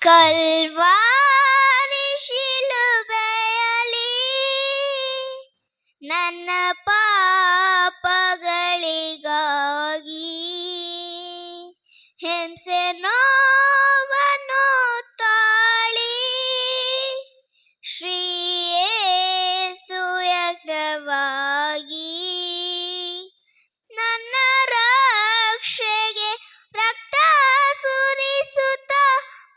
Calvary ಶಿಲುಬೆಯಲಿ ನನ್ನ ಪಾಪಗಳಿಗಾಗಿ ಹಿಂಸೆ ನೋವನ್ನು ತಾಳಿ ಶ್ರೀ ಯೇಸು ಯಜ್ಞವಾಗಿ ನನ್ನ ರಕ್ಷೆಗೆ ರಕ್ತ ಸುರಿಸುತ್ತ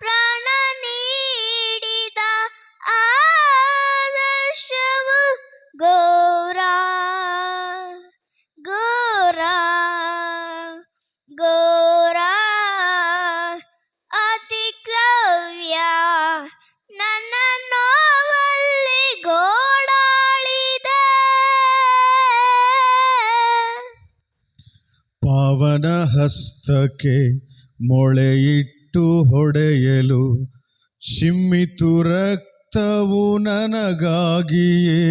ಪ್ರಾಣ ನೀಡಿದ ಆದರ್ಶವು ಘೋರ ಘೋರ ಘೋರ ಅತಿಕ್ರವ್ಯ ನನ್ನ ನೋವಲ್ಲಿ ಗೋಡಾಳಿದೆ. ಪಾವನ ಹಸ್ತಕ್ಕೆ ಮೊಳೆಯಿಟ್ಟು ಹೊಡೆಯಲು ಚಿಮ್ಮಿತು ರಕ್ತವು ನನಗಾಗಿಯೇ.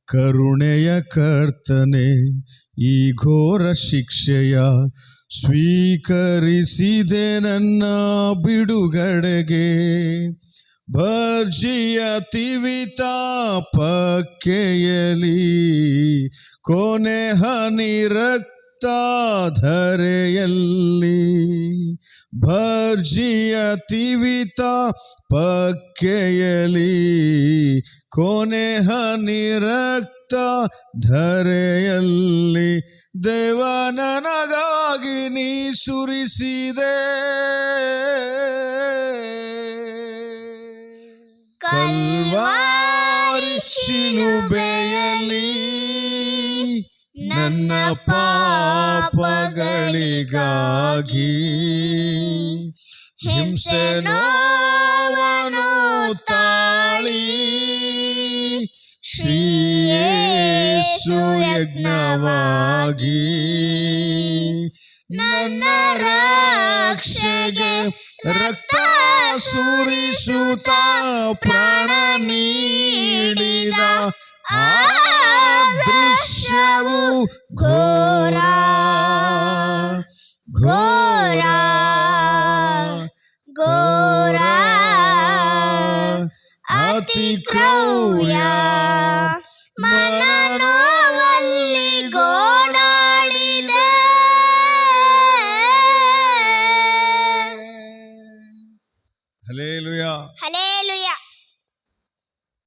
ಕರುಣೆಯ ಕರ್ತನೆ, ಈ ಘೋರ ಶಿಕ್ಷೆಯ ಸ್ವೀಕರಿಸಿದೆ ನನ್ನ ಬಿಡುಗಡೆಗೆ. ಭರ್ಜಿಯ ತಿವಿತ ಪಕ್ಕೆಯಲಿ ಕೊನೆ ಹನಿ ರಕ್ತ ಧರೆಯಲ್ಲಿ. ಭರ್ಜಿಯ ತಿವಿತ ಪಕ್ಕೆಯಲಿ ಕೊನೆ ಹನಿ ರಕ್ತ ಧರೆಯಲ್ಲಿ. ದೇವ ನನಗಾಗಿ ನೀ ಸುರಿಸಿದೆ. ಕಲ್ವಾರಿ ಶಿಲುಬೆಯಲಿ ನನ್ನ ಪಾಪಗಳಿಗಾಗಿ ಹಿಂಸೆ ನೋವನ್ನು ತಾಳಿ ಶ್ರೀ ಯೇಸು ಯಜ್ಞವಾಗಿ ನನ್ನ ರಕ್ಷೆಗೆ ರಕ್ತ ಸುರಿಸುತ್ತ ಪ್ರಾಣ ನೀಡಿದ ಆ ದೃಶ್ಯವು ಘೋರ